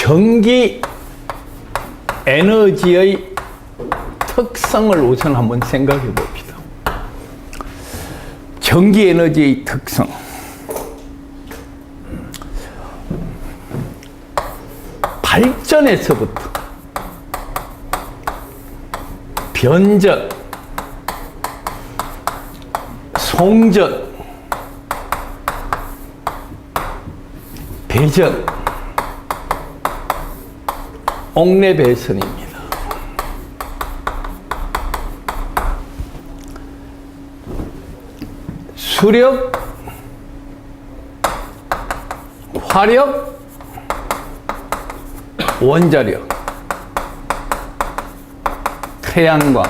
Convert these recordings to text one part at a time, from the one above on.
전기 에너지의 특성을 우선 한번 생각해 봅시다. 전기 에너지의 특성. 발전에서부터 변전, 송전, 배전, 옥내배선입니다. 수력, 화력, 원자력, 태양광,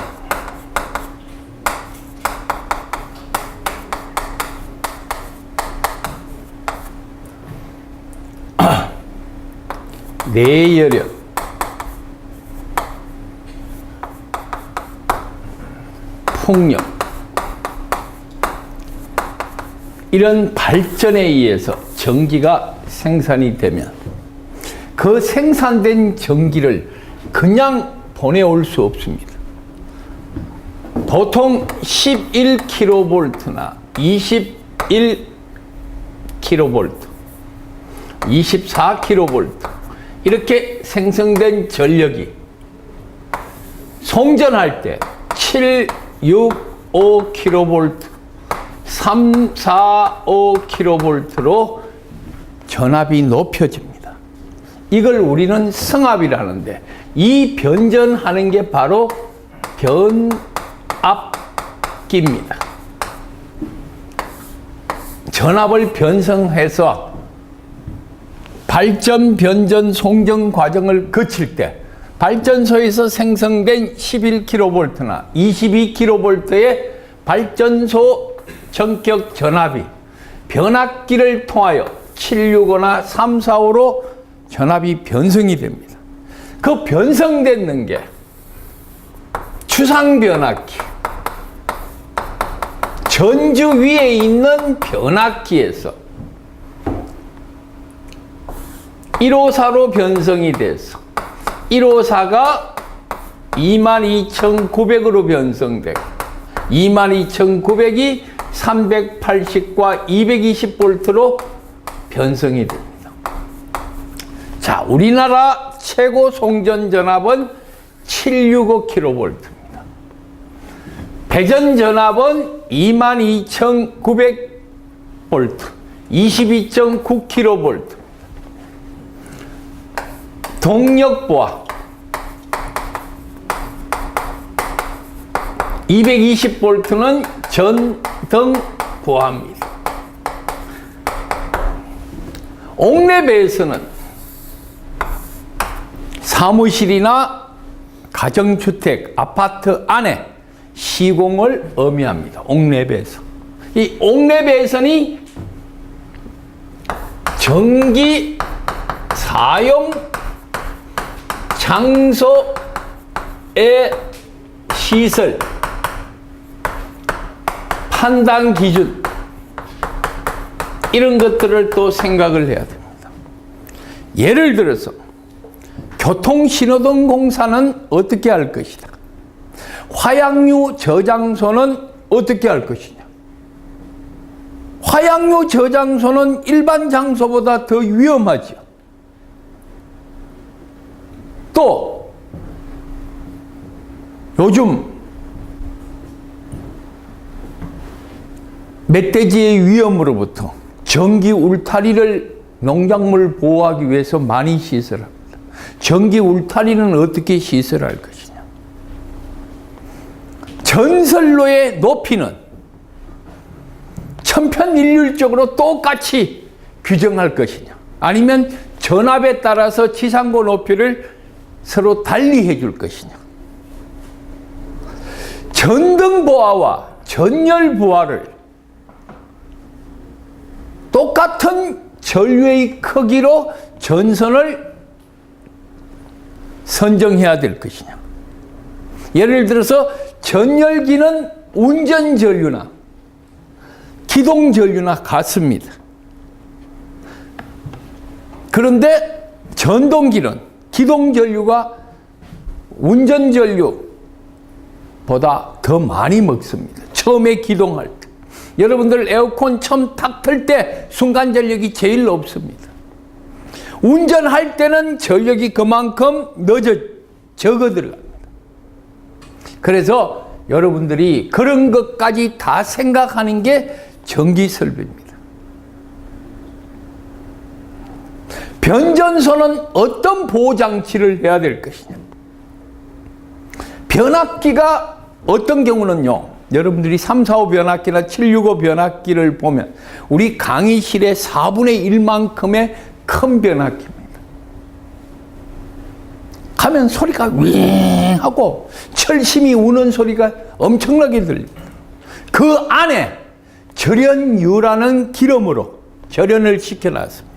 내열력, 풍력, 이런 발전에 의해서 전기가 생산이 되면 그 생산된 전기를 그냥 보내올 수 없습니다. 보통 11kV나 21kV, 24kV 이렇게 생성된 전력이 송전할 때 7, 6, 5kV, 3, 4, 5kV로 전압이 높여집니다. 이걸 우리는 승합이라는데, 이 변전하는 게 바로 변압기입니다. 전압을 변성해서 발전, 변전, 송전 과정을 거칠 때 발전소에서 생성된 11kV나 22kV의 발전소 전격 전압이 변압기를 통하여 765나 345로 전압이 변성이 됩니다. 그 변성되는 게 추상변압기, 전주 위에 있는 변압기에서 154로 변성이 돼서 154가 22,900으로 변성되고 22,900이 380과 220V로 변성이 됩니다. 자, 우리나라 최고 송전 전압은 765kV입니다. 배전 전압은 22,900V, 22.9kV. 동력보아 220V는 전등 보아입니다. 옥내배에서는 사무실이나 가정주택, 아파트 안에 시공을 의미합니다. 옥내배선. 이 옥내배선이 전기 사용 장소의 시설, 판단 기준, 이런 것들을 또 생각을 해야 됩니다. 예를 들어서 교통신호등 공사는 어떻게 할 것이다. 화약류 저장소는 어떻게 할 것이냐. 화약류 저장소는 일반 장소보다 더 위험하죠. 또 요즘 멧돼지의 위험으로부터 전기 울타리를 농작물 보호하기 위해서 많이 시설합니다. 전기 울타리는 어떻게 시설할 것이냐. 전선로의 높이는 천편일률적으로 똑같이 규정할 것이냐, 아니면 전압에 따라서 지상고 높이를 서로 달리 해줄 것이냐. 전등 보아와 전열 보아를 똑같은 전류의 크기로 전선을 선정해야 될 것이냐. 예를 들어서 전열기는 운전 전류나 기동 전류나 같습니다. 그런데 전동기는 기동전류가 운전전류보다 더 많이 먹습니다. 처음에 기동할 때. 여러분들 에어컨 처음 탁 틀 때 순간전력이 제일 높습니다. 운전할 때는 전력이 그만큼 적어 들어갑니다. 그래서 여러분들이 그런 것까지 다 생각하는 게 전기설비입니다. 변전소는 어떤 보호장치를 해야 될 것이냐. 변압기가 어떤 경우는요, 여러분들이 345 변압기나 765 변압기를 보면 우리 강의실의 4분의 1만큼의 큰 변압기입니다. 가면 소리가 윙 하고 철심이 우는 소리가 엄청나게 들립니다. 그 안에 절연유라는 기름으로 절연을 시켜놨습니다.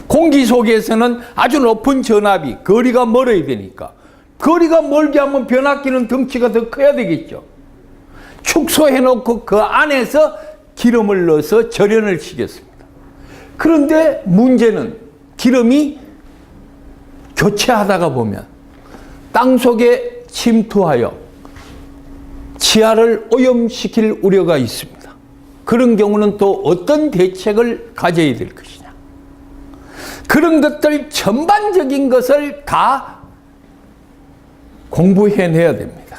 공기 속에서는 아주 높은 전압이 거리가 멀어야 되니까, 거리가 멀게 하면 변압기는 덩치가 더 커야 되겠죠. 축소해놓고 그 안에서 기름을 넣어서 절연을 시켰습니다. 그런데 문제는 기름이 교체하다가 보면 땅속에 침투하여 지하를 오염시킬 우려가 있습니다. 그런 경우는 또 어떤 대책을 가져야 될 것이냐. 그런 것들 전반적인 것을 다 공부해내야 됩니다.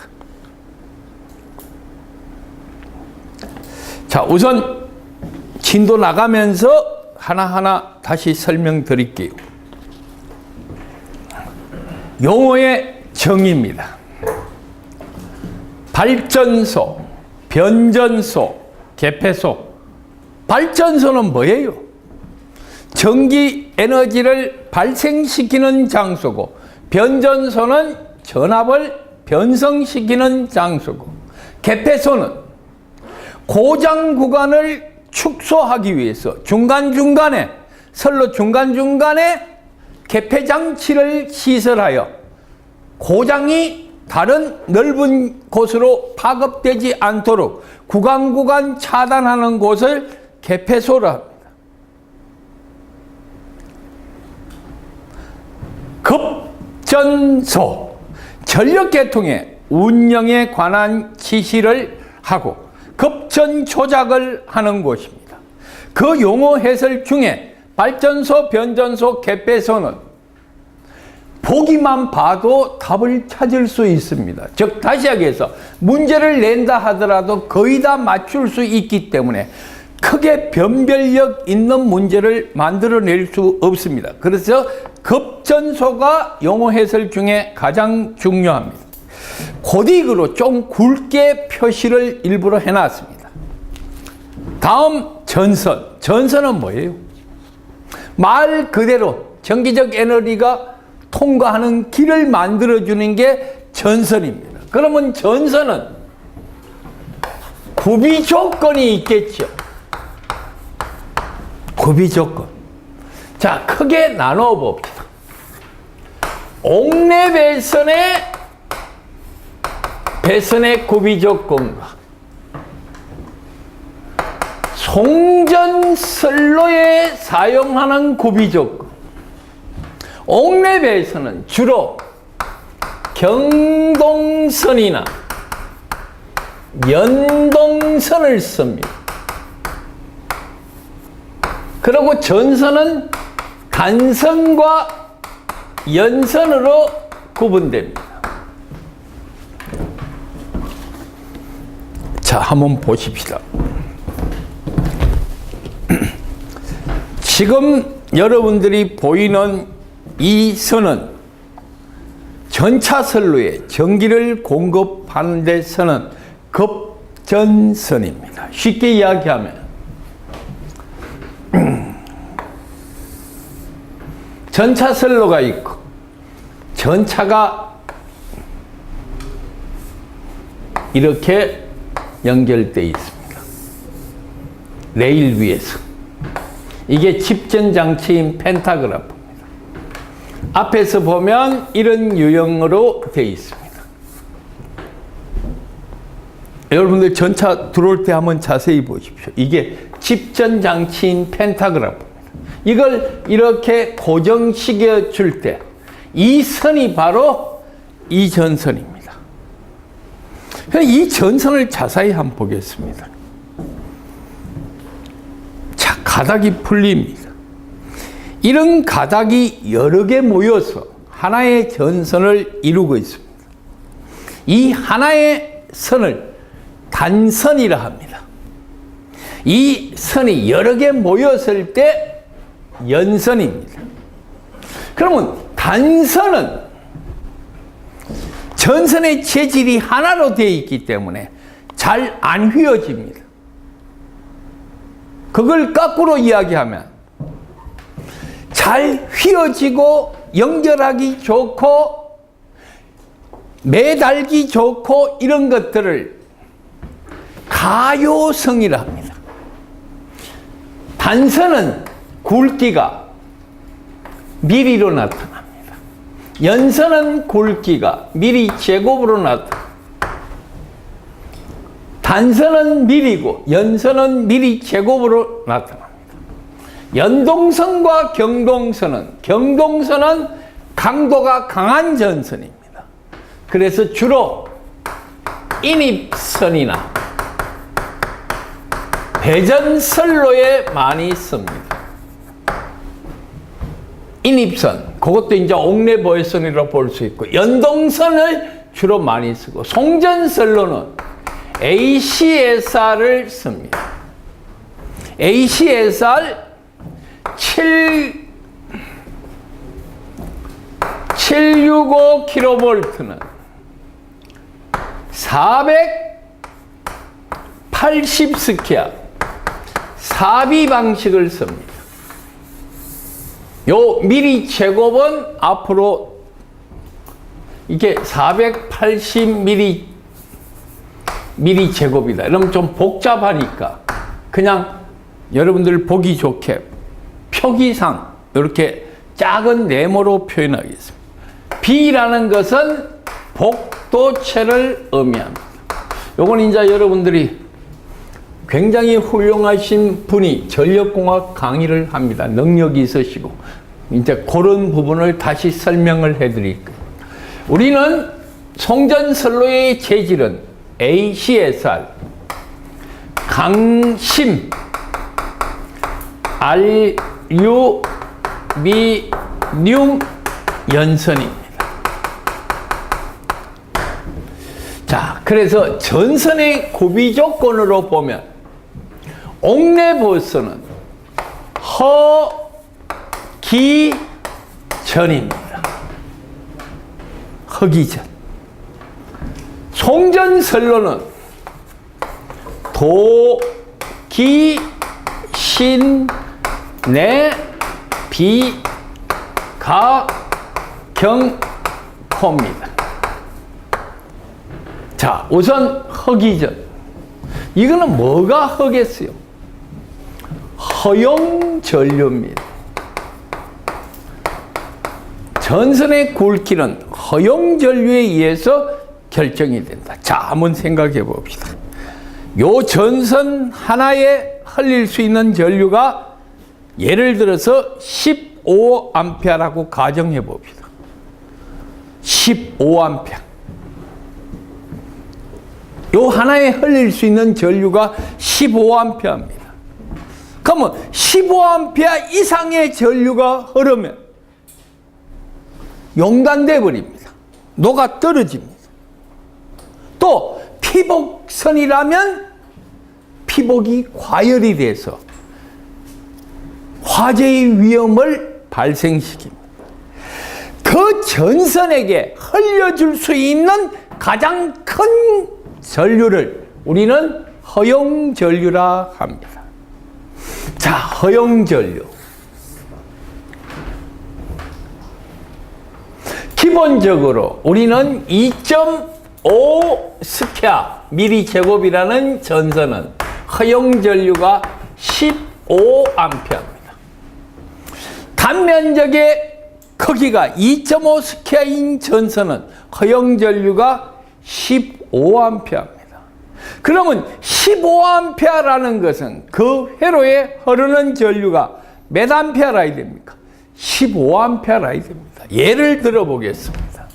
자, 우선 진도 나가면서 하나하나 다시 설명드릴게요. 용어의 정의입니다. 발전소, 변전소, 개폐소. 발전소는 뭐예요? 전기 에너지를 발생시키는 장소고, 변전소는 전압을 변성시키는 장소고, 개폐소는 고장 구간을 축소하기 위해서 중간중간에, 선로 중간중간에 개폐장치를 시설하여 고장이 다른 넓은 곳으로 파급되지 않도록 구간 차단하는 곳을 개폐소라 합니다. 급전소, 전력계통의 운영에 관한 지시를 하고 급전 조작을 하는 곳입니다. 그 용어 해설 중에 발전소, 변전소, 개폐소는 보기만 봐도 답을 찾을 수 있습니다. 즉 다시 얘기해서 문제를 낸다 하더라도 거의 다 맞출 수 있기 때문에 크게 변별력 있는 문제를 만들어낼 수 없습니다. 그래서 급전소가 용어 해설 중에 가장 중요합니다. 고딕으로 좀 굵게 표시를 일부러 해놨습니다. 다음 전선. 전선은 뭐예요? 말 그대로 전기적 에너지가 통과하는 길을 만들어주는 게 전선입니다. 그러면 전선은 구비 조건이 있겠죠. 구비 조건. 자, 크게 나눠 봅시다. 옥내 배선의 구비 조건과 송전선로에 사용하는 구비 조건. 옥내 배선은 주로 경동선이나 연동선을 씁니다. 그리고 전선은 단선과 연선으로 구분됩니다. 자, 한번 보십시다. 지금 여러분들이 보이는 이 선은 전차선로에 전기를 공급하는 데 쓰는 급전선입니다. 쉽게 이야기하면 전차선로가 있고 전차가 이렇게 연결되어 있습니다. 레일 위에서. 이게 집전장치인 펜타그래프입니다. 앞에서 보면 이런 유형으로 되어 있습니다. 여러분들 전차 들어올 때 한번 자세히 보십시오. 이게 집전장치인 펜타그래프입니다. 이걸 이렇게 고정시켜 줄 때 이 선이 바로 이 전선입니다. 이 전선을 자세히 한번 보겠습니다. 자, 가닥이 풀립니다. 이런 가닥이 여러 개 모여서 하나의 전선을 이루고 있습니다. 이 하나의 선을 단선이라 합니다. 이 선이 여러 개 모였을 때 연선입니다. 그러면 단선은 전선의 재질이 하나로 되어 있기 때문에 잘 안 휘어집니다. 그걸 거꾸로 이야기하면 잘 휘어지고 연결하기 좋고 매달기 좋고 이런 것들을 가요성이라 합니다. 단선은 굵기가 미리로 나타납니다. 연선은 굵기가 미리 제곱으로 나타납니다. 단선은 미리고 연선은 미리 제곱으로 나타납니다. 연동선과 경동선은 강도가 강한 전선입니다. 그래서 주로 인입선이나 배전선로에 많이 씁니다. 인입선, 그것도 이제 옥내보혜선이라고 볼 수 있고, 연동선을 주로 많이 쓰고, 송전선로는 ACSR을 씁니다. ACSR 765kV는 480 스퀘어 사비 방식을 씁니다. 요 미리 제곱은 앞으로 이게 480 미리 제곱이다. 이러면 좀 복잡하니까 그냥 여러분들 보기 좋게 표기상 이렇게 작은 네모로 표현하겠습니다. B라는 것은 복도체를 의미합니다. 요건 이제 여러분들이 굉장히 훌륭하신 분이 전력공학 강의를 합니다. 능력이 있으시고 이제 그런 부분을 다시 설명을 해드릴 거예요. 우리는 송전선로의 재질은 ACSR 강심 알루미늄 연선입니다. 자, 그래서 전선의 구비 조건으로 보면 옥내보선은 허기전입니다. 허기전. 송전선로는 도기신내비가경호입니다. 자, 우선 허기전. 이거는 뭐가 허겠어요? 허용전류입니다. 전선의 굵기는 허용전류에 의해서 결정이 된다. 자, 한번 생각해 봅시다. 요 전선 하나에 흘릴 수 있는 전류가 예를 들어서 15A라고 가정해 봅시다. 15A. 요 하나에 흘릴 수 있는 전류가 15A입니다. 그러면 15A 이상의 전류가 흐르면 용단돼 버립니다. 녹아 떨어집니다. 또 피복선이라면 피복이 과열이 돼서 화재의 위험을 발생시킵니다. 그 전선에게 흘려줄 수 있는 가장 큰 전류를 우리는 허용전류라 합니다. 자, 허용전류. 기본적으로 우리는 2.5 스퀘어 미리 제곱이라는 전선은 허용전류가 15A입니다. 단면적의 크기가 2.5 스퀘어인 전선은 허용전류가 15A입니다. 그러면 15A라는 것은 그 회로에 흐르는 전류가 몇 암페어라야 됩니까? 15암페어라야 됩니다. 예를 들어 보겠습니다.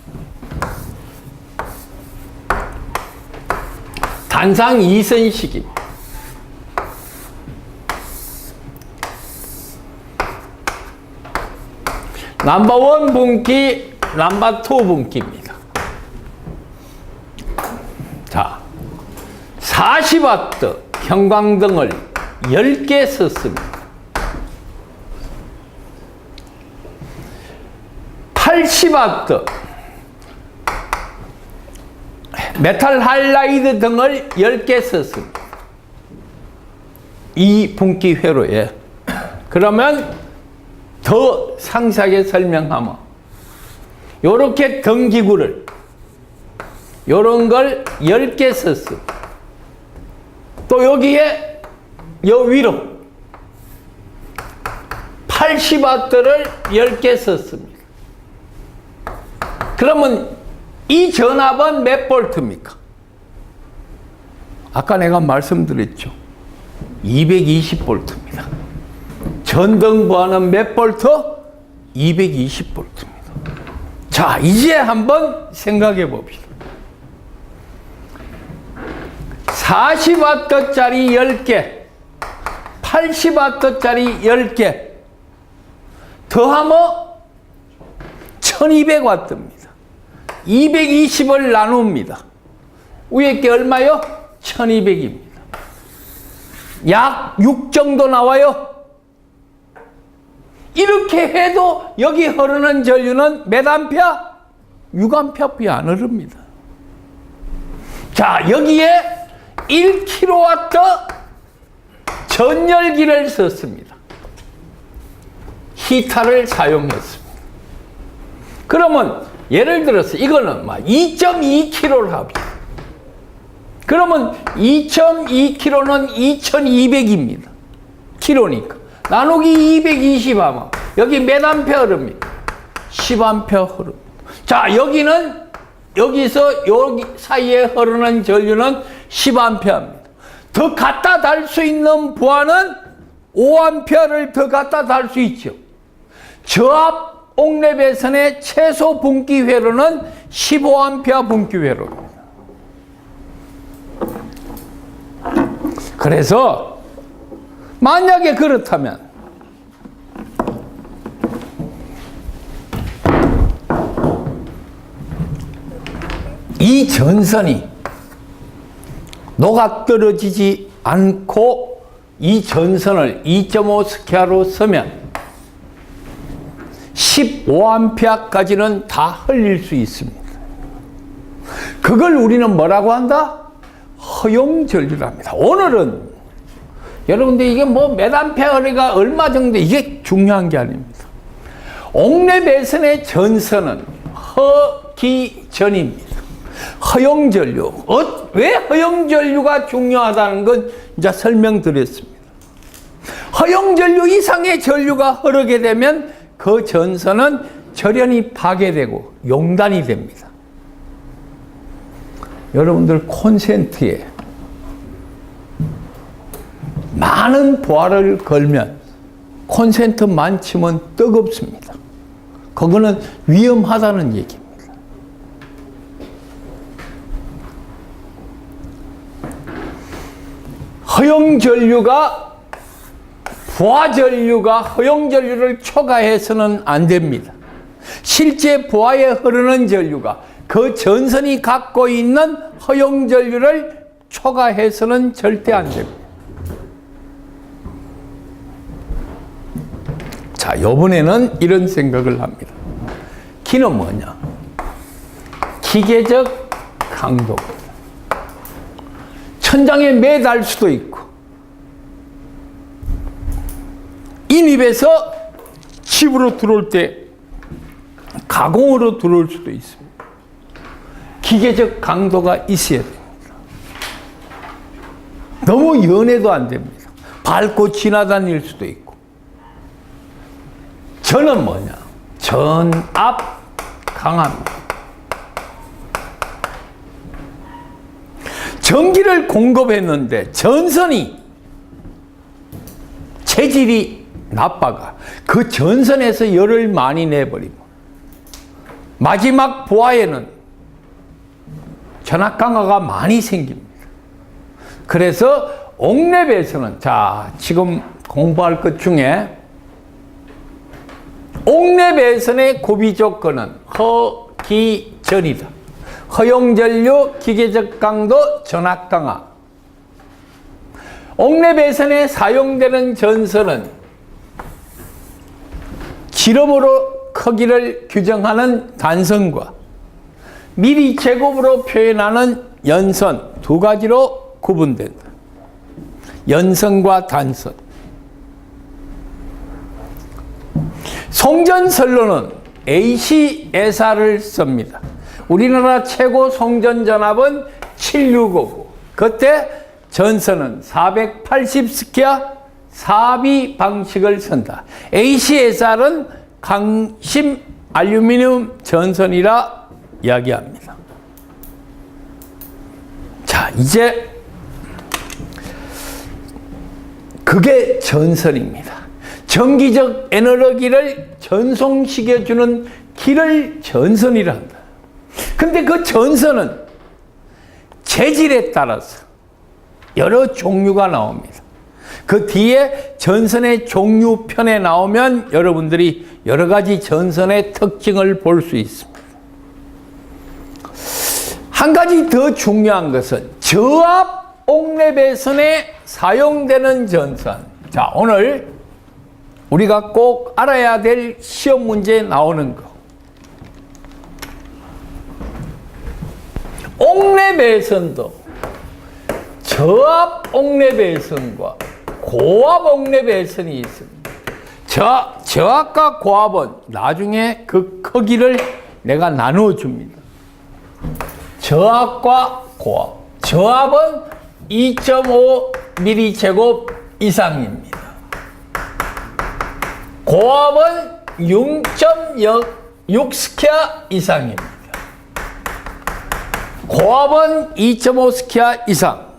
단상 2선식입니다. 넘버 1 분기, 넘버 2 분기입니다. 자, 40W 형광등을 10개 썼습니다. 80W 메탈 할라이드 등을 10개 썼습니다. 이 분기 회로에. 그러면 더 상세하게 설명하면 요렇게 등기구를 요런 걸 10개 썼습니다. 또 여기에 요 위로 80W를 10개 썼습니다. 그러면 이 전압은 몇 볼트입니까? 아까 내가 말씀드렸죠. 220볼트입니다. 전등부하는 몇 볼트? 220볼트입니다. 자, 이제 한번 생각해 봅시다. 40W짜리 10개, 80W짜리 10개, 더하면 1200W입니다. 220을 나눕니다. 위에 게 얼마요? 1200입니다. 약 6 정도 나와요. 이렇게 해도 여기 흐르는 전류는 몇 암페어? 6암페어뿐이 안 흐릅니다. 자, 여기에 1kW 전열기를 썼습니다. 히터를 사용했습니다. 그러면 예를 들어서 이거는 2.2kg를 합니다. 그러면 2.2kg는 2200입니다. 킬로니까. 나누기 220 하면 여기 몇 암페어 흐릅니까? 10암페어 흐릅니다. 자, 여기는 여기서 여기 사이에 흐르는 전류는 10암페어입니다. 더 갖다 달 수 있는 부하는 5암페어를 더 갖다 달 수 있죠. 저압 옥내 배선의 최소 분기 회로는 15암페어 분기 회로입니다. 그래서 만약에 그렇다면 이 전선이 녹아떨어지지 않고 이 전선을 2.5 스퀘어로 쓰면 15암페어까지는 다 흘릴 수 있습니다. 그걸 우리는 뭐라고 한다? 허용전류랍니다. 오늘은 여러분들 이게 몇 암페어가 얼마 정도 이게 중요한 게 아닙니다. 옥내 배선의 전선은 허기전입니다. 허용전류. 왜 허용전류가 중요하다는 건 이제 설명드렸습니다. 허용전류 이상의 전류가 흐르게 되면 그 전선은 절연이 파괴되고 용단이 됩니다. 여러분들 콘센트에 많은 부하를 걸면 콘센트만 치면 뜨겁습니다. 그거는 위험하다는 얘기입니다. 허용전류가 부하전류가 허용전류를 초과해서는 안 됩니다. 실제 부하에 흐르는 전류가 그 전선이 갖고 있는 허용전류를 초과해서는 절대 안 됩니다. 자, 이번에는 이런 생각을 합니다. 키는 뭐냐? 기계적 강도. 천장에 매달 수도 있고 인입에서 집으로 들어올 때 가공으로 들어올 수도 있습니다. 기계적 강도가 있어야 됩니다. 너무 연해도 안 됩니다. 밟고 지나다닐 수도 있고. 전은 뭐냐? 전압 강합니다. 전기를 공급했는데 전선이 체질이 나빠가 그 전선에서 열을 많이 내버리고 마지막 부하에는 전압 강화가 많이 생깁니다. 그래서 옥랩에서는 자 지금 공부할 것 중에 옥랩에서의 구비 조건은 허기전이다. 허용전류, 기계적 강도, 전압 강화. 옥랩에선에 사용되는 전선은 지름으로 크기를 규정하는 단선과 미리 제곱으로 표현하는 연선 두 가지로 구분된다. 연선과 단선. 송전선로는 AC-에사를 씁니다. 우리나라 최고 송전전압은 765고 그때 전선은 480 스퀘어 4비 방식을 쓴다. AC-에사는 강심 알루미늄 전선이라 이야기합니다. 자, 이제 그게 전선입니다. 전기적 에너지를 전송시켜주는 길을 전선이라 한다. 근데 그 전선은 재질에 따라서 여러 종류가 나옵니다. 그 뒤에 전선의 종류편에 나오면 여러분들이 여러 가지 전선의 특징을 볼 수 있습니다. 한 가지 더 중요한 것은 저압 옥랩에선에 사용되는 전선. 자, 오늘 우리가 꼭 알아야 될 시험 문제에 나오는 거. 옥랩에선도 저압 옥랩에선과 고압 옥랩에선이 있습니다. 저압과 고압은 나중에 그 크기를 내가 나누어줍니다. 저압과 고압. 저압은 2.5mJ 이상입니다. 고압은 6.6 스퀘어 이상입니다. 고압은 2.5 스퀘어 이상.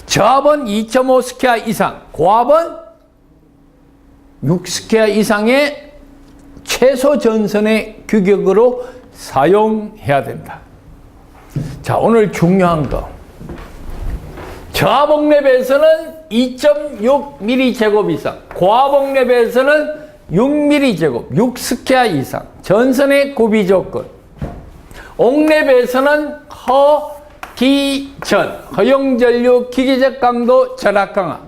저압은 2.5 스퀘어 이상. 고압은 6 스퀘어 이상의 최소 전선의 규격으로 사용해야 된다. 자, 오늘 중요한 거. 저압 옥랩에서는 2.6mJ 이상, 고압 옥랩에서는 6mJ, 6 스퀘어 이상. 전선의 구비 조건. 옥랩에서는 허기전, 허용전류, 기계적 강도, 전압 강화.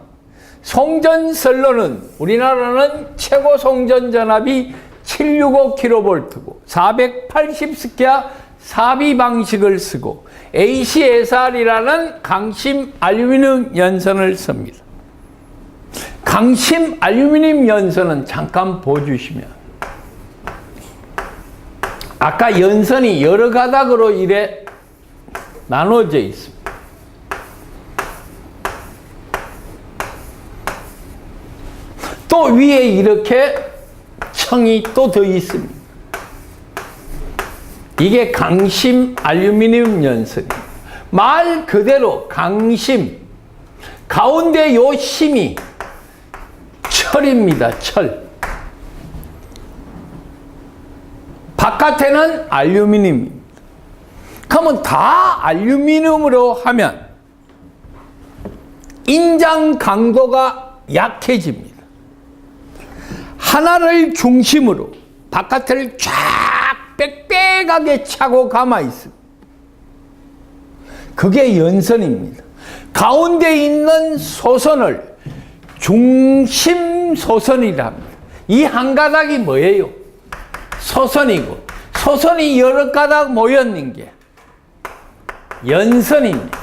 송전선로는 우리나라는 최고 송전전압이 765kV고 480 스퀘어 4비 방식을 쓰고 AC-에사이라는 강심 알루미늄 연선을 씁니다. 강심 알루미늄 연선은 잠깐 보여주시면 아까 연선이 여러 가닥으로 이래 나눠져 있습니다. 또 위에 이렇게 청이 또 더 있습니다. 이게 강심 알루미늄 연선입니다. 말 그대로 강심. 가운데 요 심이 철입니다. 철. 바깥에는 알루미늄입니다. 그러면 다 알루미늄으로 하면 인장 강도가 약해집니다. 하나를 중심으로 바깥을 쫙 빽빽하게 차고 감아 있습니다. 그게 연선입니다. 가운데 있는 소선을 중심소선이라 합니다. 이 한 가닥이 뭐예요? 소선이고, 소선이 여러 가닥 모였는 게 연선입니다.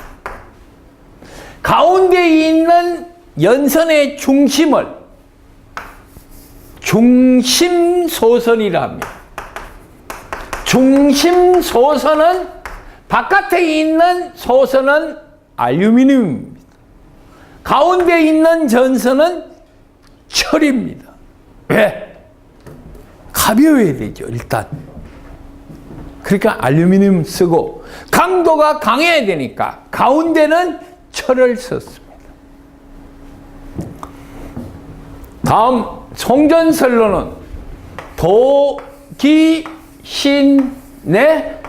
가운데 있는 연선의 중심을 중심소선이라 합니다. 중심소선은 바깥에 있는 소선은 알루미늄입니다. 가운데 있는 전선은 철입니다. 왜? 가벼워야 되죠, 일단. 그러니까 알루미늄 쓰고 강도가 강해야 되니까 가운데는 철을 썼습니다. 다음 송전선로는 도기신내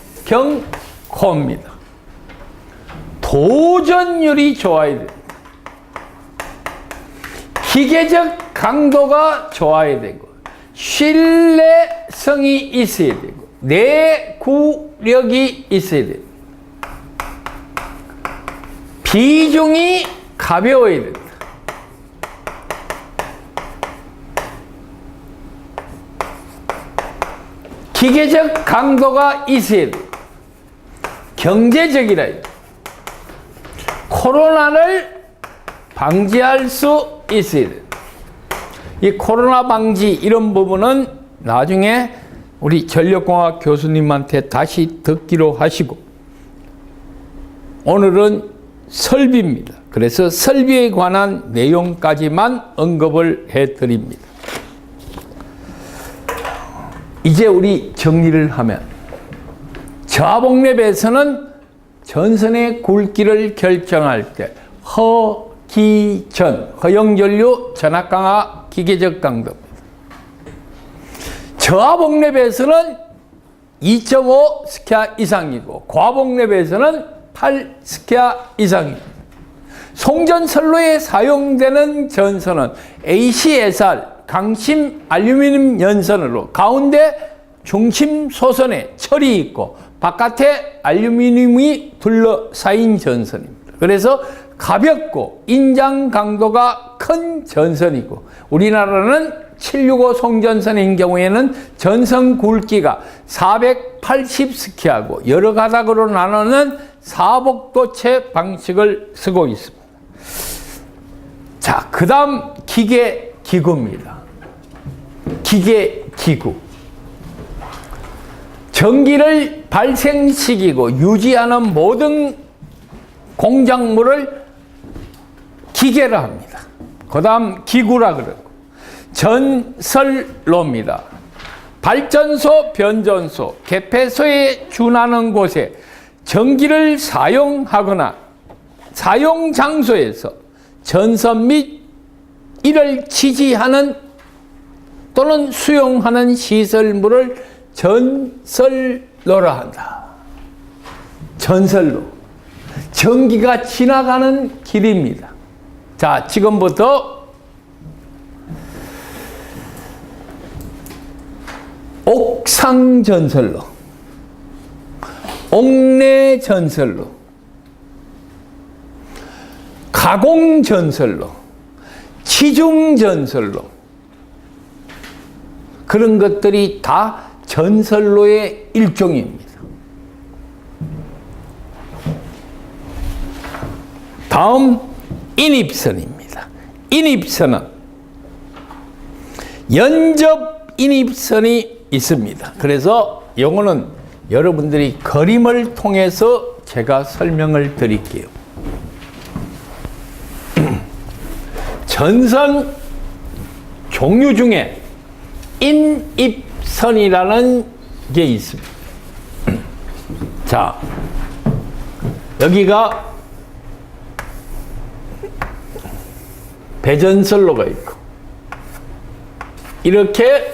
비가경코입니다. 도전율이 좋아야 돼요. 기계적 강도가 좋아야 되고 신뢰성이 있어야 되고 내구력이 있어야 돼요. 비중이 가벼워야 된다. 기계적 강도가 있어야 돼요. 경제적이라 해요. 코로나를 방지할 수 있어야 돼요. 이 코로나 방지 이런 부분은 나중에 우리 전력공학 교수님한테 다시 듣기로 하시고, 오늘은 설비입니다. 그래서 설비에 관한 내용까지만 언급을 해드립니다. 이제 우리 정리를 하면, 저하복랩에서는 전선의 굵기를 결정할 때 허기전, 허용전류 전압강화 기계적 강도입니다. 저하복랩에서는 2.5 스퀘어 이상이고 고하복랩에서는 8 스퀘어 이상입니다. 송전선로에 사용되는 전선은 ACSR 강심 알루미늄 연선으로 가운데 중심 소선에 철이 있고 바깥에 알루미늄이 둘러싸인 전선입니다. 그래서 가볍고 인장 강도가 큰 전선이고, 우리나라는 765 송전선인 경우에는 전선 굵기가 480 스퀘어하고 여러 가닥으로 나누는 사복도체 방식을 쓰고 있습니다. 자, 그 다음 기계기구입니다. 기계기구. 전기를 발생시키고 유지하는 모든 공작물을 기계라 합니다. 그 다음 기구라 그러고, 전설로입니다. 발전소, 변전소, 개폐소에 준하는 곳에 전기를 사용하거나 사용 장소에서 전선 및 이를 지지하는 또는 수용하는 시설물을 전설로라 한다. 전설로. 전기가 지나가는 길입니다. 자, 지금부터 옥상전설로, 옥내전설로, 가공전설로, 치중전설로, 그런 것들이 다 전설로의 일종입니다. 다음 인입선입니다. 인입선은 연접 인입선이 있습니다. 그래서 이거는 여러분들이 그림을 통해서 제가 설명을 드릴게요. 전선 종류 중에 인입선이라는 게 있습니다. 자, 여기가 배전선로가 있고, 이렇게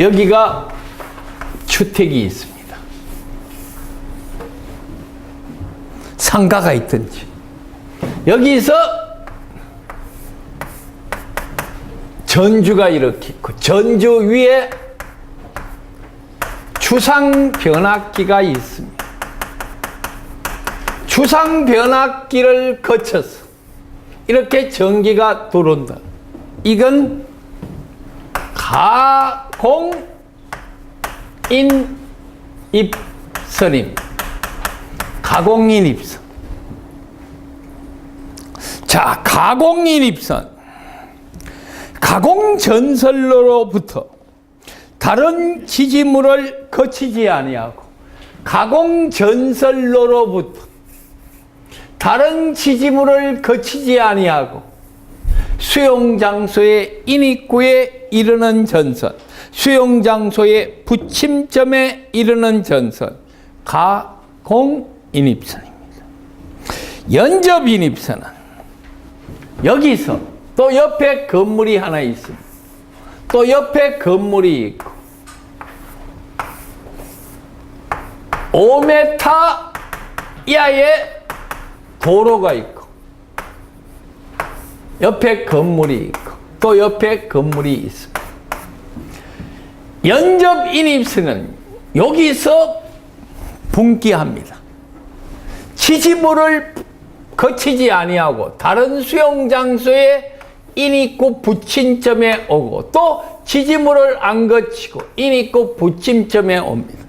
여기가 주택이 있습니다. 상가가 있든지, 여기서 전주가 이렇게 있고, 전주 위에 주상 변압기가 있습니다. 주상 변압기를 거쳐서 이렇게 전기가 들어온다. 이건 가공인입선입니다. 가공인입선. 자, 가공인입선. 가공전선로로부터 다른 지지물을 거치지 아니하고, 가공전선로로부터 다른 지지물을 거치지 아니하고 수용장소의 인입구에 이르는 전선, 수용장소의 붙임점에 이르는 전선, 가공인입선입니다. 연접인입선은 여기서 또 옆에 건물이 하나 있습니다. 또 옆에 건물이 있고 5m 이하의 도로가 있고 옆에 건물이 있고 또 옆에 건물이 있습니다. 연접인입선은 여기서 분기합니다. 지지물을 거치지 아니하고 다른 수용장소에 인입구 부침점에 오고 또 지지물을 안 거치고 인입구 부침점에 옵니다.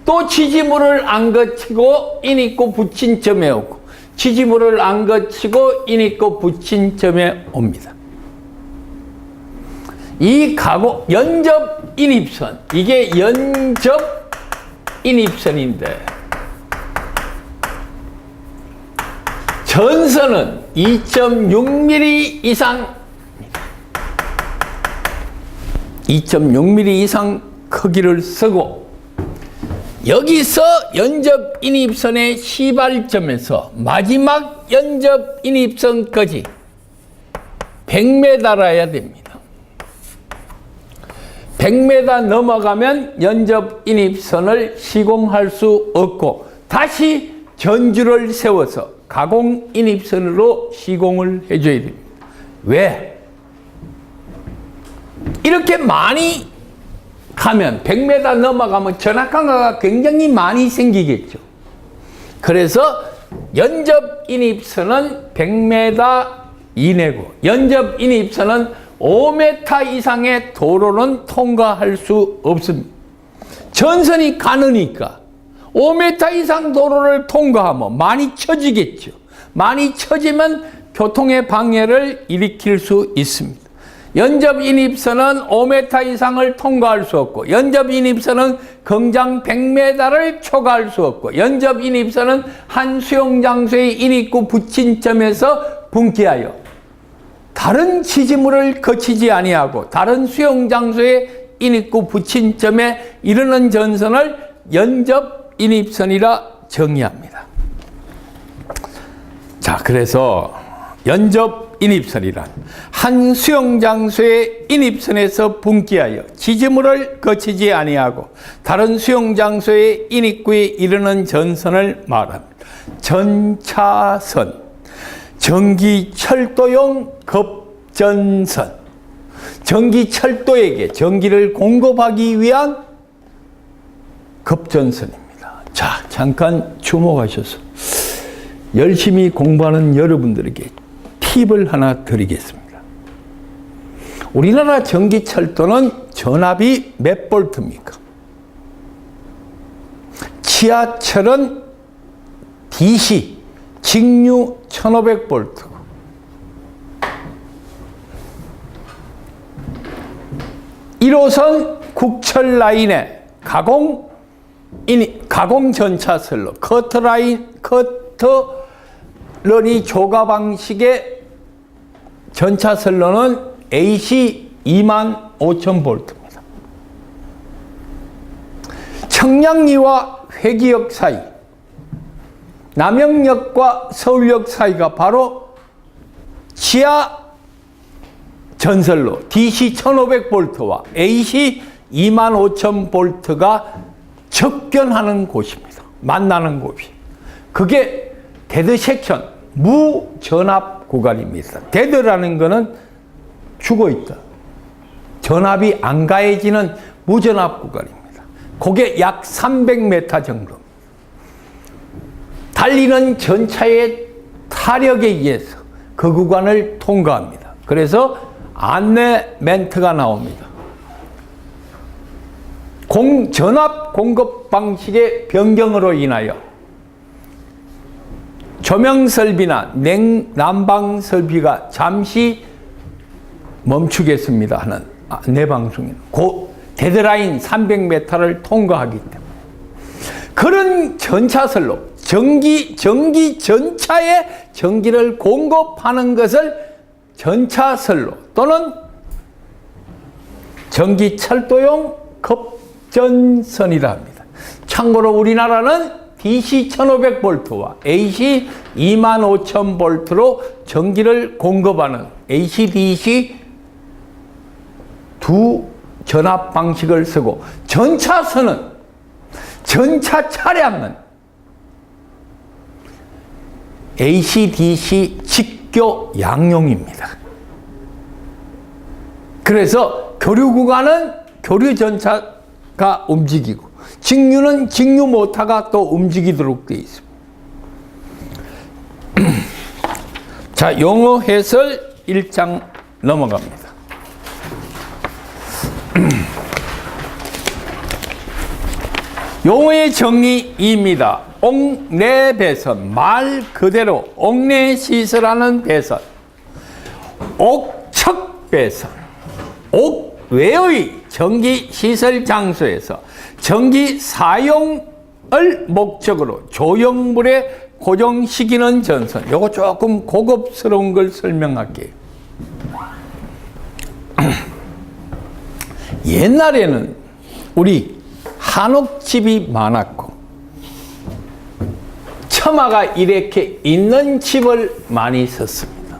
또 지지물을 안 거치고 인입구 부침점에 오고 지지물을 안 거치고 인입구 부침점에 옵니다. 이 연접 인입선, 이게 연접 인입선인데 전선은 2.6mm 이상 2.6mm 이상 크기를 쓰고 여기서 연접 인입선의 시발점에서 마지막 연접 인입선까지 100m라야 됩니다. 100m 넘어가면 연접 인입선을 시공할 수 없고 다시 전주를 세워서 가공 인입선으로 시공을 해줘야 됩니다. 왜? 이렇게 많이 가면 100m 넘어가면 전압강화가 굉장히 많이 생기겠죠. 그래서 연접 인입선은 100m 이내고 연접 인입선은 5m 이상의 도로는 통과할 수 없습니다. 전선이 가느니까 5m 이상 도로를 통과하면 많이 처지겠죠. 많이 처지면 교통의 방해를 일으킬 수 있습니다. 연접 인입선은 5m 이상을 통과할 수 없고 연접 인입선은 경장 100m를 초과할 수 없고 연접 인입선은 한 수용장소의 인입구 부침점에서 분기하여 다른 지지물을 거치지 아니하고 다른 수용장소의 인입구 부침점에 이르는 전선을 연접 인입선이라 정의합니다. 자, 그래서 연접 인입선이란 한 수용장소의 인입선에서 분기하여 지지물을 거치지 아니하고 다른 수용장소의 인입구에 이르는 전선을 말합니다. 전차선, 전기철도용 급전선, 전기철도에게 전기를 공급하기 위한 급전선입니다. 자, 잠깐 주목하셔서 열심히 공부하는 여러분들에게 팁을 하나 드리겠습니다. 우리나라 전기철도는 전압이 몇 볼트입니까? 지하철은 DC, 직류 1500볼트고 1호선 국철 라인에 가공 전차선로 커터런이 조가 방식의 전차선로는 AC 25000볼트입니다. 청량리와 회기역 사이, 남영역과 서울역 사이가 바로 지하 전선로 DC 1500볼트와 AC 25000볼트가 접견하는 곳입니다. 만나는 곳이. 그게 데드 섹션, 무전압 구간입니다. 데드라는 것은 죽어 있다. 전압이 안 가해지는 무전압 구간입니다. 그게 약 300m 정도. 달리는 전차의 타력에 의해서 그 구간을 통과합니다. 그래서 안내 멘트가 나옵니다. 전압 공급 방식의 변경으로 인하여 조명 설비나 난방 설비가 잠시 멈추겠습니다 하는 안내방송입니다. 데드라인 300m를 통과하기 때문에 그런 전차선로 전기 전차에 전기를 공급하는 것을 전차선로 또는 전기철도용 급전선이라 합니다. 참고로 우리나라는 DC 1500V와 AC 25000V로 전기를 공급하는 AC/DC 두 전압 방식을 쓰고, 전차 차량은 AC/DC 직교 양용입니다. 그래서 교류 구간은 교류 전차가 움직이고, 직류는 직류 모터가 또 움직이도록 되어 있습니다. 자, 용어 해설 1장 넘어갑니다. 용어의 정의입니다. 옥내 배선, 말 그대로 옥내에 시설하는 배선. 옥척 배선, 옥외의 전기 시설 장소에서 전기 사용을 목적으로 조형물에 고정시키는 전선. 요거 조금 고급스러운 걸 설명할게요. 옛날에는 우리 한옥집이 많았고 처마가 이렇게 있는 집을 많이 썼습니다.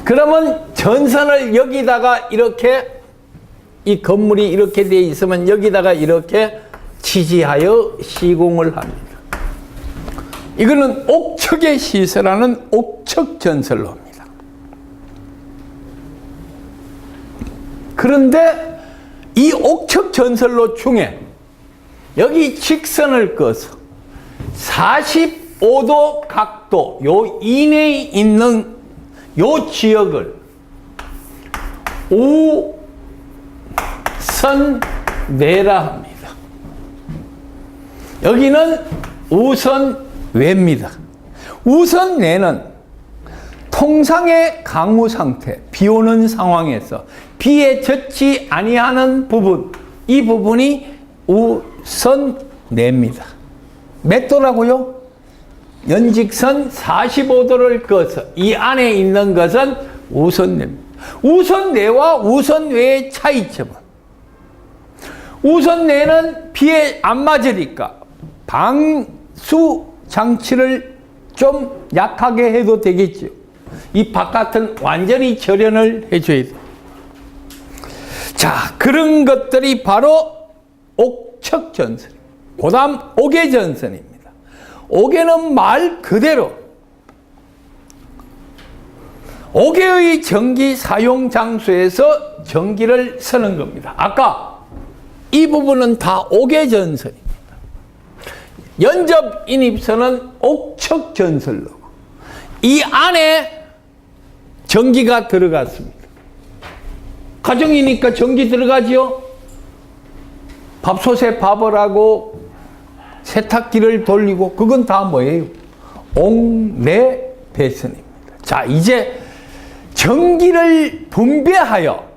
그러면 전선을 여기다가 이렇게, 이 건물이 이렇게 되어 있으면 여기다가 이렇게 지지하여 시공을 합니다. 이거는 옥척에 시설하는 옥척 전선로입니다. 그런데 이 옥척 전선로 중에 여기 직선을 꺼서 45도 각도 요 이내에 있는 요 지역을 우선내라 합니다. 여기는 우선외입니다. 우선내는 통상의 강우 상태, 비 오는 상황에서 비에 젖지 아니하는 부분, 이 부분이 우선내입니다. 몇 도라고요? 연직선 45도를 꺼서 이 안에 있는 것은 우선내입니다. 우선내와 우선외의 차이점은, 우선내는 비에 안 맞으니까 방수 장치를 좀 약하게 해도 되겠죠. 이 바깥은 완전히 절연을 해줘야 돼요. 자, 그런 것들이 바로 옥척전선, 그 다음 옥외전선입니다. 옥외는 말 그대로 옥외의 전기 사용 장소에서 전기를 쓰는 겁니다. 아까 이 부분은 다 옥외전선입니다. 연접 인입선은 옥척전선로고, 이 안에 전기가 들어갔습니다. 가정이니까 전기 들어가지요. 밥솥에 밥을 하고 세탁기를 돌리고, 그건 다 뭐예요? 옥내 배선입니다. 자, 이제 전기를 분배하여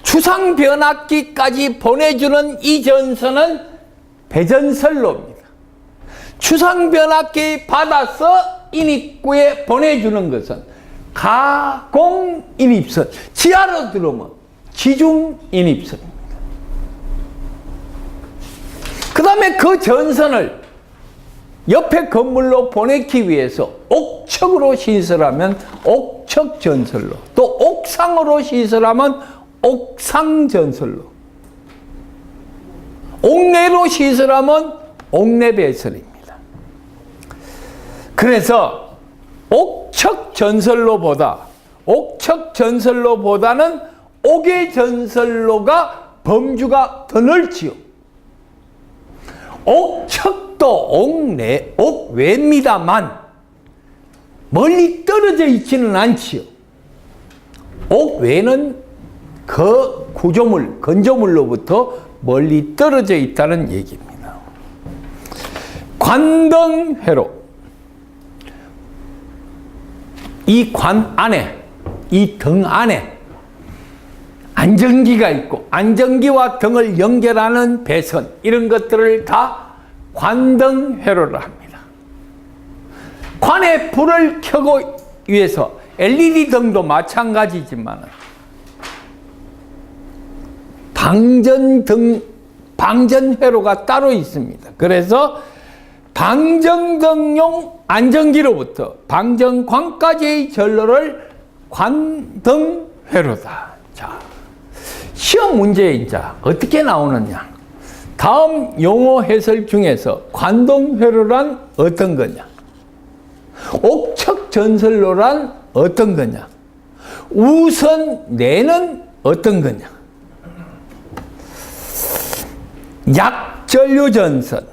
추상 변압기까지 보내주는 이 전선은 배전선로입니다. 추상 변압기 받아서 인입구에 보내주는 것은 가공 인입선, 지하로 들어오면 지중 인입선입니다. 그 다음에 그 전선을 옆에 건물로 보내기 위해서 옥척으로 시설하면 옥척 전선로, 또 옥상으로 시설하면 옥상 전선로, 옥내로 시설하면 옥내 배선입니다. 그래서 옥척 전선로보다는 옥외 전선로가 범주가 더 넓지요. 옥척도 옥외입니다만 멀리 떨어져 있지는 않지요. 옥외는 그 구조물, 건조물로부터 멀리 떨어져 있다는 얘기입니다. 관등회로, 이 관 안에, 이 등 안에 안전기가 있고, 안전기와 등을 연결하는 배선, 이런 것들을 다 관등회로를 합니다. 관에 불을 켜고 위해서 LED 등도 마찬가지지만 방전등 방전회로가 따로 있습니다. 그래서 방정등용 안정기로부터 방정관까지의 전로를 관등회로다. 자, 시험 문제에 이제 어떻게 나오느냐? 다음 용어 해설 중에서 관동회로란 어떤 거냐? 옥척전설로란 어떤 거냐? 우선내는 어떤 거냐? 약전류전설,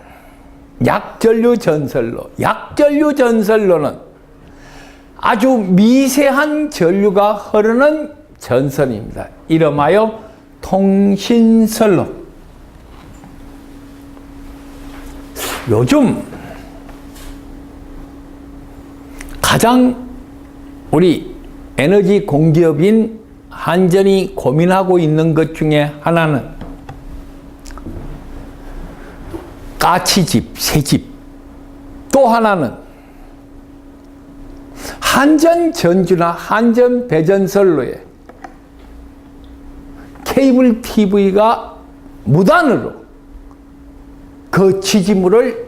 약전류전설로, 약전류전설로는 아주 미세한 전류가 흐르는 전선입니다. 이름하여 통신설로. 요즘 가장 우리 에너지 공기업인 한전이 고민하고 있는 것 중에 하나는 까치집, 새집. 또 하나는 한전 전주나 한전 배전선로에 케이블 TV가 무단으로 그 지지물을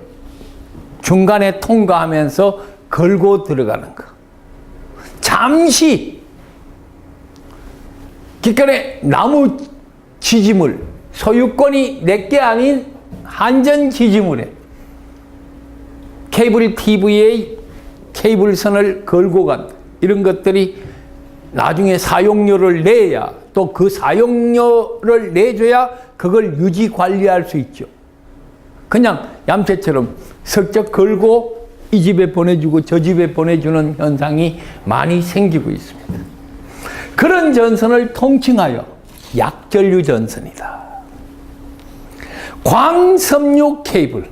중간에 통과하면서 걸고 들어가는 거. 잠시 기껏에 나무 지지물, 소유권이 내게 아닌 한전 지지물에 케이블 TV의 케이블선을 걸고 간다. 이런 것들이 나중에 사용료를 내야, 또 그 사용료를 내줘야 그걸 유지 관리할 수 있죠. 그냥 얌체처럼 슬쩍 걸고 이 집에 보내주고 저 집에 보내주는 현상이 많이 생기고 있습니다. 그런 전선을 통칭하여 약전류 전선이다. 광섬유 케이블.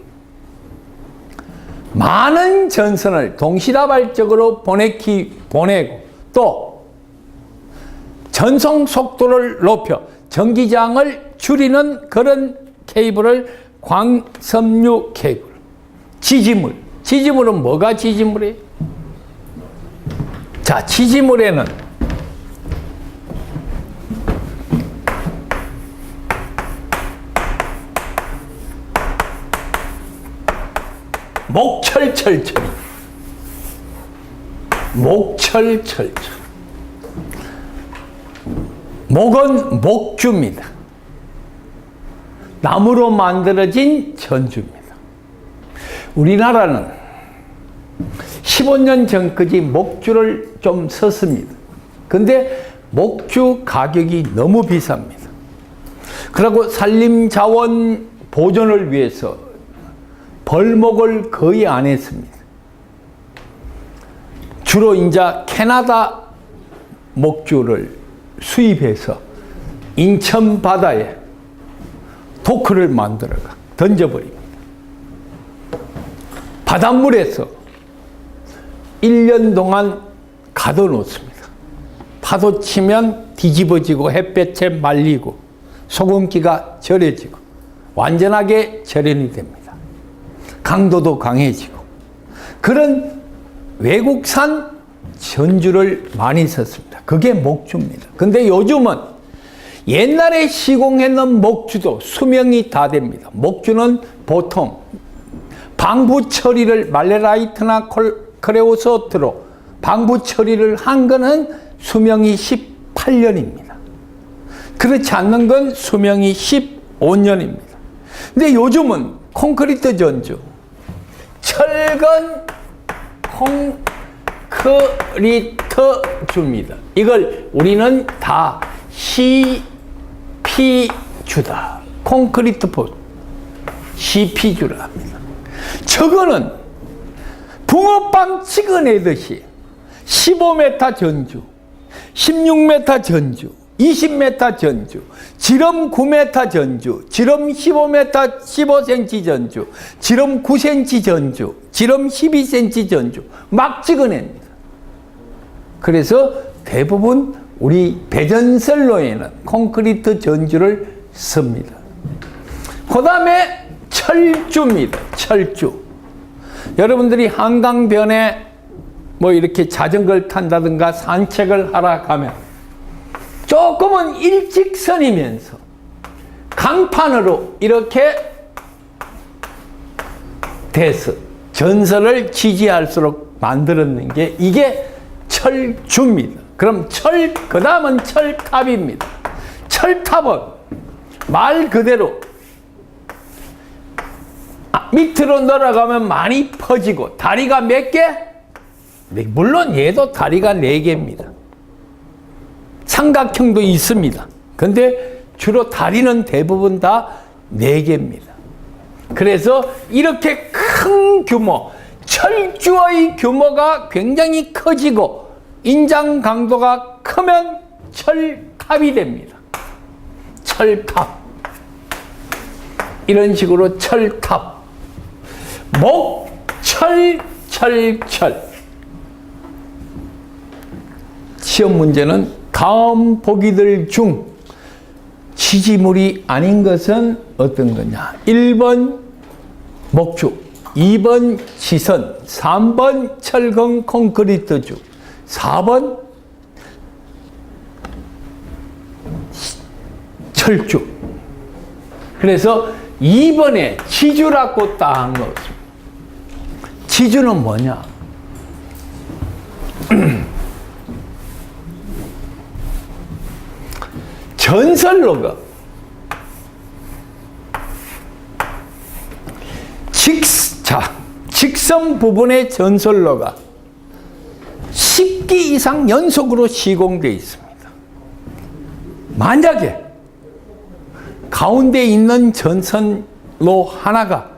많은 전선을 동시다발적으로 보내고 또 전송 속도를 높여 전기장을 줄이는 그런 케이블을 광섬유 케이블. 지지물. 지지물은 뭐가 지지물이에요? 자, 지지물에는 목철철철. 목철철철. 목은 목주입니다. 나무로 만들어진 전주입니다. 우리나라는 15년 전까지 목주를 좀 썼습니다. 근데 목주 가격이 너무 비쌉니다. 그리고 산림자원 보존을 위해서 벌목을 거의 안 했습니다. 주로 이제 캐나다 목주를 수입해서 인천 바다에 도크를 만들어가 던져버립니다. 바닷물에서 1년 동안 가둬놓습니다. 파도 치면 뒤집어지고 햇볕에 말리고 소금기가 절여지고 완전하게 절연이 됩니다. 강도도 강해지고 그런 외국산 전주를 많이 썼습니다. 그게 목주입니다. 근데 요즘은 옛날에 시공했는 목주도 수명이 다 됩니다. 목주는 보통 방부 처리를 말레라이트나 크레오소트로 방부 처리를 한 거는 수명이 18년입니다. 그렇지 않는 건 수명이 15년입니다. 근데 요즘은 콘크리트 전주, 철근 콘크리트 줍니다. 이걸 우리는 다 CP주다. 콘크리트 포 CP주라 합니다. 저거는 붕어빵 찍어내듯이 15m 전주, 16m 전주, 20m 전주, 지름 9m 전주, 지름 15m, 15cm 전주, 지름 9cm 전주, 지름 12cm 전주 막 찍어냅니다. 그래서 대부분 우리 배전선로에는 콘크리트 전주를 씁니다. 그 다음에 철주입니다. 철주. 여러분들이 한강변에 뭐 이렇게 자전거를 탄다든가 산책을 하러 가면 조금은 일직선이면서 강판으로 이렇게 돼서 전선을 지지할수록 만들었는 게 이게 철주입니다. 그럼 그 다음은 철탑입니다. 철탑은 말 그대로 밑으로 내려가면 많이 퍼지고 다리가 몇 개? 물론 얘도 다리가 4개입니다. 삼각형도 있습니다. 근데 주로 다리는 대부분 다 4개입니다. 그래서 이렇게 큰 규모, 철주의 규모가 굉장히 커지고 인장 강도가 크면 철탑이 됩니다. 철탑. 이런 식으로 철탑. 목철, 철철. 시험 문제는 다음 보기들 중 지지물이 아닌 것은 어떤 거냐? 1번 목주, 2번 지선, 3번 철근 콘크리트주, 4번 철주. 그래서 2번에 지주라고 딱 한 거죠. 지주는 뭐냐? 전설로가 직선 부분의 전설로가 10기 이상 연속으로 시공되어 있습니다. 만약에 가운데 있는 전선로 하나가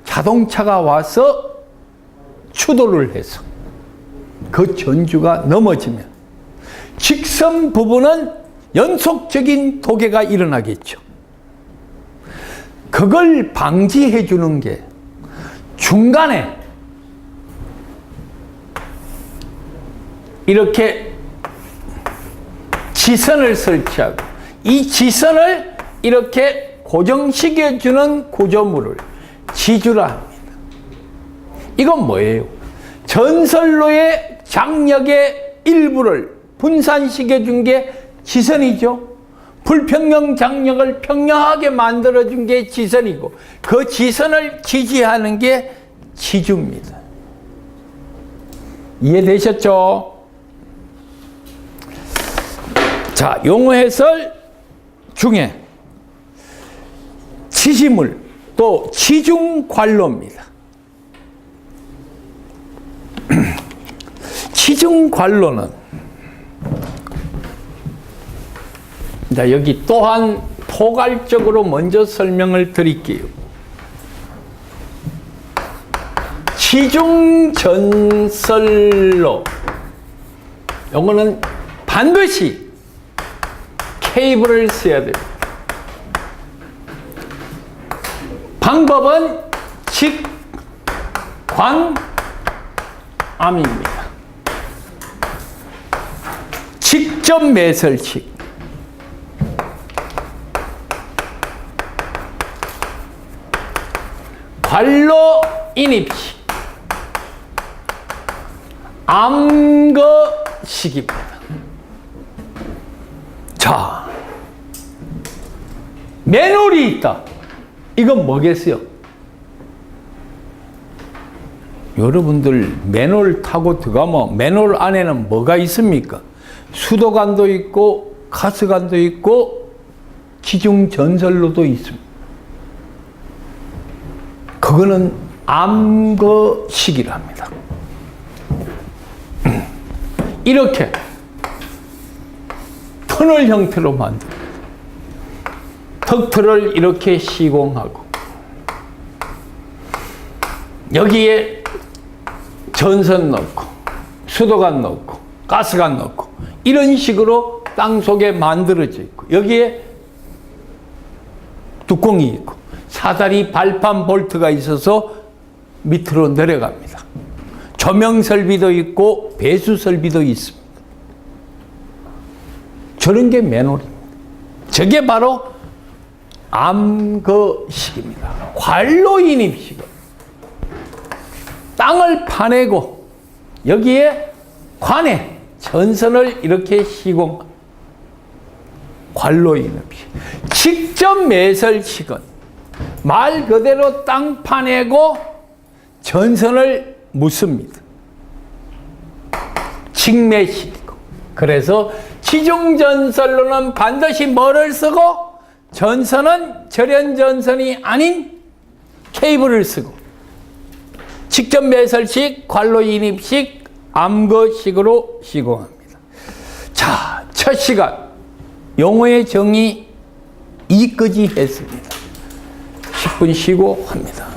자동차가 와서 추돌을 해서 그 전주가 넘어지면 직선 부분은 연속적인 도개가 일어나겠죠. 그걸 방지해 주는 게 중간에 이렇게 지선을 설치하고 이 지선을 이렇게 고정시켜 주는 구조물을 지주라 합니다. 이건 뭐예요? 전선로의 장력의 일부를 분산시켜 준 게 지선이죠. 불평형 장력을 평형하게 만들어준 게 지선이고 그 지선을 지지하는 게 지주입니다. 이해되셨죠? 자, 용어 해설 중에 지지물 또 지중관로입니다. 지중관로는 자, 여기 또한 포괄적으로 먼저 설명을 드릴게요. 지중전설로 요거는 반드시 케이블을 써야 됩니다. 방법은 직관암입니다. 직접 매설식. 관로 인입식. 암거식입니다. 자, 맨홀이 있다. 이건 뭐겠어요? 여러분들 맨홀 타고 들어가면 맨홀 안에는 뭐가 있습니까? 수도관도 있고 가스관도 있고 지중전설로도 있습니다. 그거는 암거식이랍니다. 이렇게 터널 형태로 만듭니다. 덕트를 이렇게 시공하고 여기에 전선 넣고 수도관 넣고 가스관 넣고 이런 식으로 땅속에 만들어져 있고 여기에 뚜껑이 있고 사다리 발판 볼트가 있어서 밑으로 내려갑니다. 조명 설비도 있고 배수 설비도 있습니다. 저런 게 맨홀입니다. 저게 바로 암거식입니다. 관로 인입식은 땅을 파내고 여기에 관에 전선을 이렇게 시공합니다. 관로인읍식. 직접 매설식은 말 그대로 땅 파내고 전선을 묻습니다. 직매식이고. 그래서 지중전선로는 반드시 뭐를 쓰고 전선은 절연전선이 아닌 케이블을 쓰고 직접 매설식, 관로인입식, 암거식으로 시공합니다. 자, 첫 시간 용어의 정의 이까지 했습니다. 10분 쉬고 합니다.